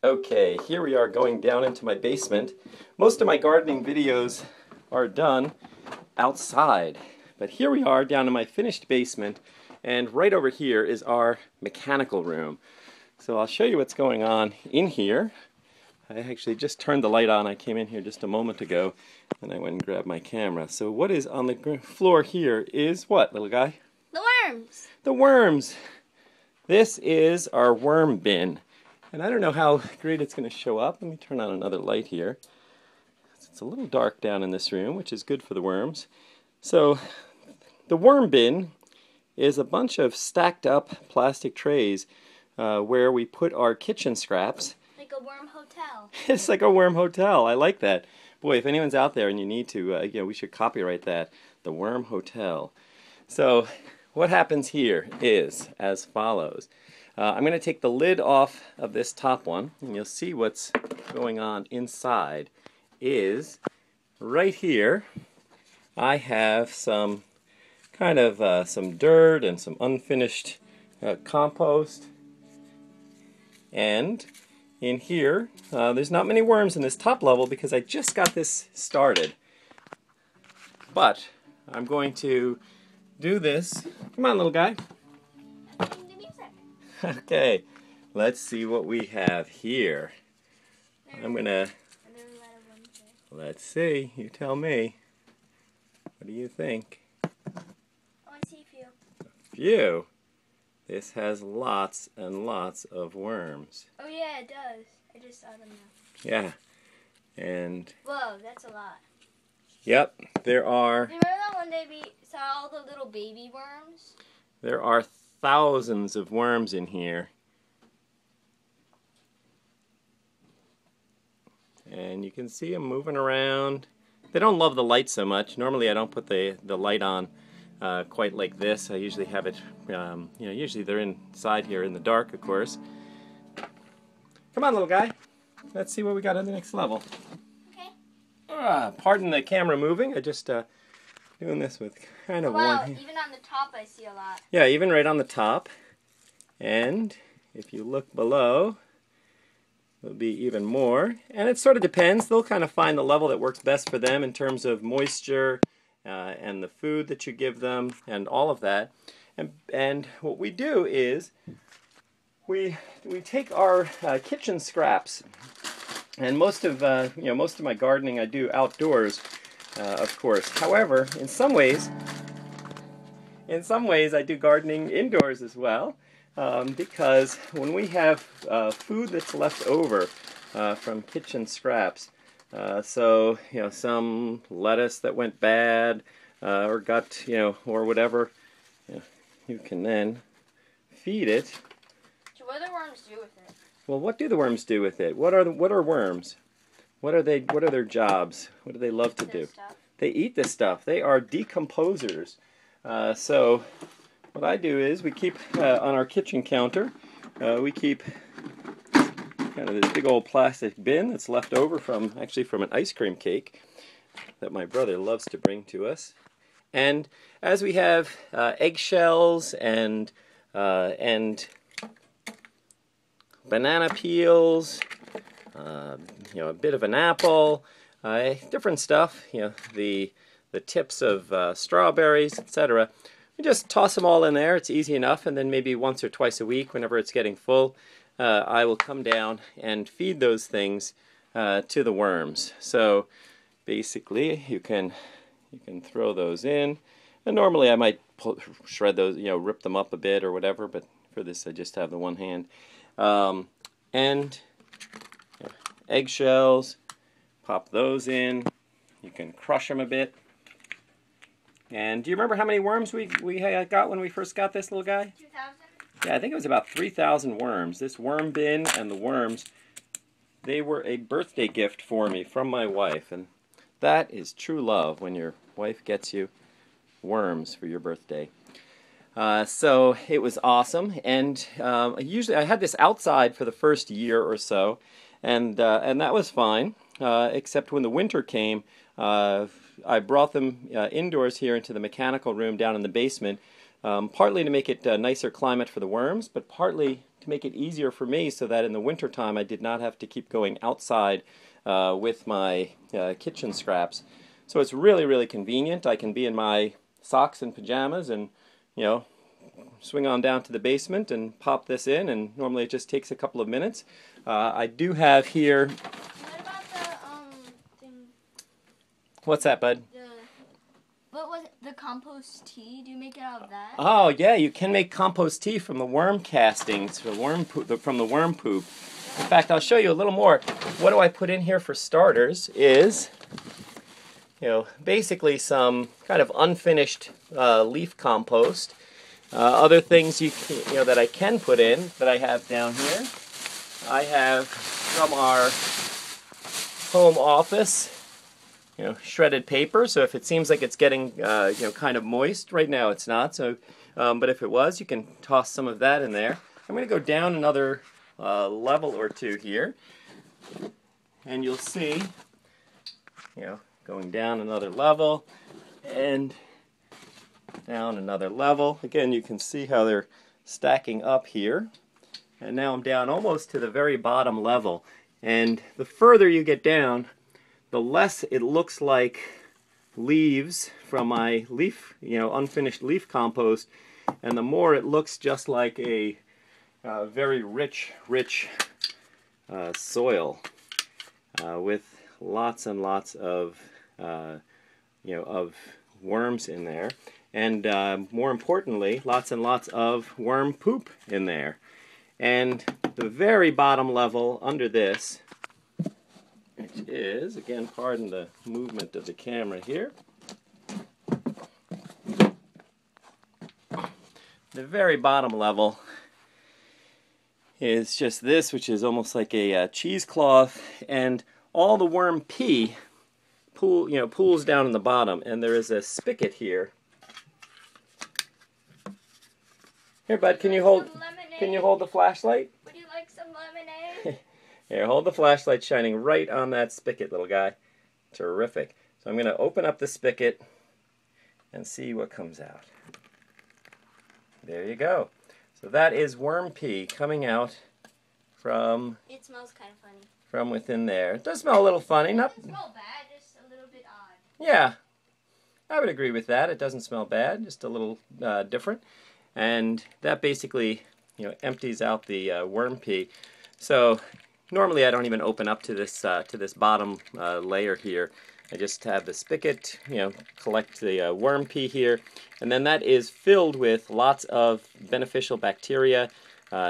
Okay, here we are going down into my basement. Most of my gardening videos are done outside, but here we are down in my finished basement, and right over here is our mechanical room. So I'll show you what's going on in here. I actually just turned the light on. I came in here just a moment ago, and I went and grabbed my camera. So what is on the floor here is what, little guy? The worms. The worms. This is our worm bin. And I don't know how great it's going to show up. Let me turn on another light here. It's a little dark down in this room, which is good for the worms. So the worm bin is a bunch of stacked up plastic trays where we put our kitchen scraps. Like a worm hotel. It's like a worm hotel. I like that. Boy, if anyone's out there and you need to, we should copyright that. The worm hotel. So what happens here is as follows. I'm going to take the lid off of this top one, and you'll see what's going on inside is right here I have some kind of some dirt and some unfinished compost, and in here there's not many worms in this top level because I just got this started, but I'm going to do this. Come on, little guy. Okay, let's see what we have here. Let's see, you tell me. What do you think? Oh, I see a few. A few? This has lots and lots of worms. Oh yeah, it does. I just saw them now. Yeah, and... Whoa, that's a lot. Yep, there are... Remember that one day we saw all the little baby worms? There are thousands of worms in here. And you can see them moving around. They don't love the light so much. Normally I don't put the light on quite like this. I usually have it, usually they're inside here in the dark, of course. Come on, little guy. Let's see what we got on the next level. Okay. Pardon the camera moving. I just doing this with kind of wow, one hand. Even on the top I see a lot. Yeah, even right on the top. And if you look below, there'll be even more. And it sort of depends. They'll kind of find the level that works best for them in terms of moisture and the food that you give them and all of that. And what we do is we take our kitchen scraps, and most of my gardening I do outdoors. Of course. However, in some ways I do gardening indoors as well, because when we have food that's left over from kitchen scraps, so some lettuce that went bad or got or whatever, you can then feed it. So what do the worms do with it? Well, what do the worms do with it? What are worms? What are their jobs? What do they love to do? Stuff. They eat this stuff. They are decomposers. So what I do is we keep on our kitchen counter, we keep kind of this big old plastic bin that's left over from an ice cream cake that my brother loves to bring to us. And as we have eggshells and banana peels, a bit of an apple, different stuff, the tips of strawberries, etc. We just toss them all in there. It's easy enough, and then maybe once or twice a week, whenever it's getting full, I will come down and feed those things to the worms. So basically, you can throw those in, and normally I might shred those, rip them up a bit or whatever, but for this I just have the one hand. And eggshells, pop those in. You can crush them a bit. And do you remember how many worms we got when we first got this little guy? 2,000? Yeah, I think it was about 3,000 worms. This worm bin and the worms, they were a birthday gift for me from my wife. And that is true love, when your wife gets you worms for your birthday. So it was awesome, and usually I had this outside for the first year or so, and that was fine, except when the winter came. I brought them indoors here into the mechanical room down in the basement, partly to make it a nicer climate for the worms, but partly to make it easier for me so that in the wintertime I did not have to keep going outside with my kitchen scraps. So it's really, really convenient. I can be in my socks and pajamas and, you know, swing on down to the basement and pop this in, and normally it just takes a couple of minutes. I do have here... What about the thing? What's that, bud? What was it? The compost tea? Do you make it out of that? Oh yeah, you can make compost tea from the worm castings, from the worm poop. In fact, I'll show you a little more. What do I put in here for starters is, you know, basically some kind of unfinished leaf compost. Other things you know that I can put in that I have down here. I have from our home office, you know, shredded paper. So if it seems like it's getting you know, kind of moist, right now it's not. So, but if it was, you can toss some of that in there. I'm going to go down another level or two here, and you'll see, you know, going down another level and down another level. Again, you can see how they're stacking up here. And now I'm down almost to the very bottom level. And the further you get down, the less it looks like leaves from my leaf, you know, unfinished leaf compost, and the more it looks just like a very rich soil with lots and lots of, you know, of worms in there. And more importantly, lots and lots of worm poop in there. And the very bottom level under this, which is, again, pardon the movement of the camera here, the very bottom level is just this, which is almost like a cheesecloth, and all the worm pee pools down in the bottom, and there is a spigot here. Here, bud, can you hold the flashlight? Would you like some lemonade? Here, hold the flashlight shining right on that spigot, little guy. Terrific. So I'm going to open up the spigot and see what comes out. There you go. So that is worm pee coming out from... It smells kind of funny. From within there. It does smell a little funny. It doesn't smell bad, just a little bit odd. Yeah, I would agree with that. It doesn't smell bad, just a little different. And that basically, you know, empties out the worm pee. So normally I don't even open up to this bottom layer here. I just have the spigot, you know, collect the worm pee here, and then that is filled with lots of beneficial bacteria.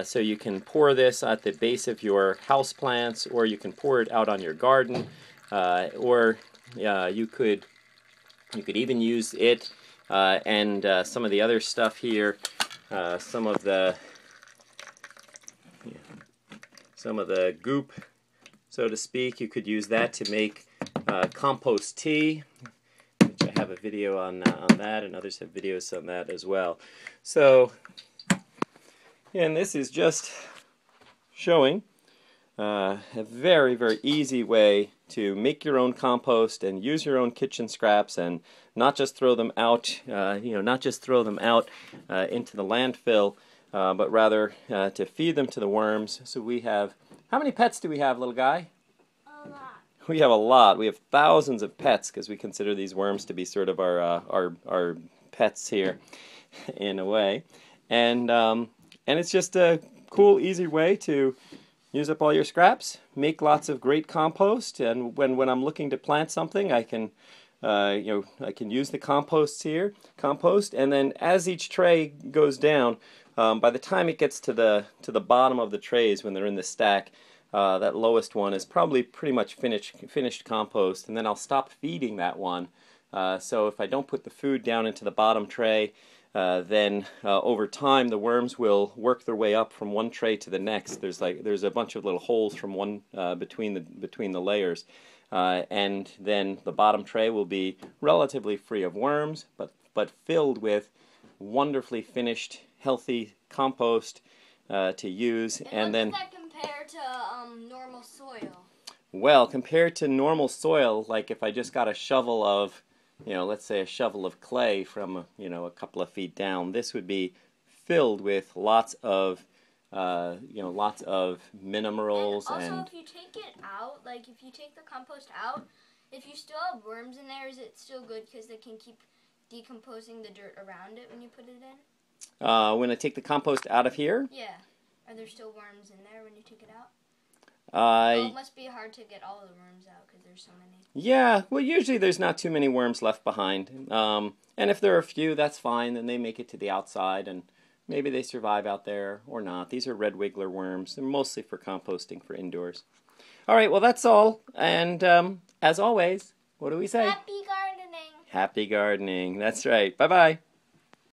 So you can pour this at the base of your house plants, or you can pour it out on your garden, or you could even use it and some of the other stuff here, some of the goop, so to speak. You could use that to make compost tea, which I have a video on that, and others have videos on that as well. So, and this is just showing a very, very easy way to make your own compost and use your own kitchen scraps, and not just throw them out, not just throw them out into the landfill, but rather to feed them to the worms. So we have, how many pets do we have, little guy? A lot. We have a lot. We have thousands of pets because we consider these worms to be sort of our pets here, in a way, and it's just a cool, easy way to use up all your scraps, make lots of great compost, and when I'm looking to plant something, I can I can use the compost, and then as each tray goes down, by the time it gets to the bottom of the trays when they're in the stack, that lowest one is probably pretty much finished compost, and then I'll stop feeding that one. So if I don't put the food down into the bottom tray, then over time the worms will work their way up from one tray to the next. There's a bunch of little holes from one between the layers, and then the bottom tray will be relatively free of worms, but filled with wonderfully finished, healthy compost to use. And then does that compare to normal soil? Well, compared to normal soil, like if I just got a shovel of, let's say a shovel of clay from, a couple of feet down, this would be filled with lots of lots of minerals and also, and if you take it out, like if you take the compost out, if you still have worms in there, is it still good because they can keep decomposing the dirt around it when you put it in? when I take the compost out of here. Yeah. Are there still worms in there when you take it out? It must be hard to get all the worms out because there's so many. Yeah, well, usually there's not too many worms left behind. And if there are a few, that's fine. Then they make it to the outside, and maybe they survive out there or not. These are red wiggler worms. They're mostly for composting for indoors. All right, well, that's all. And as always, what do we say? Happy gardening! Happy gardening. That's right. Bye-bye.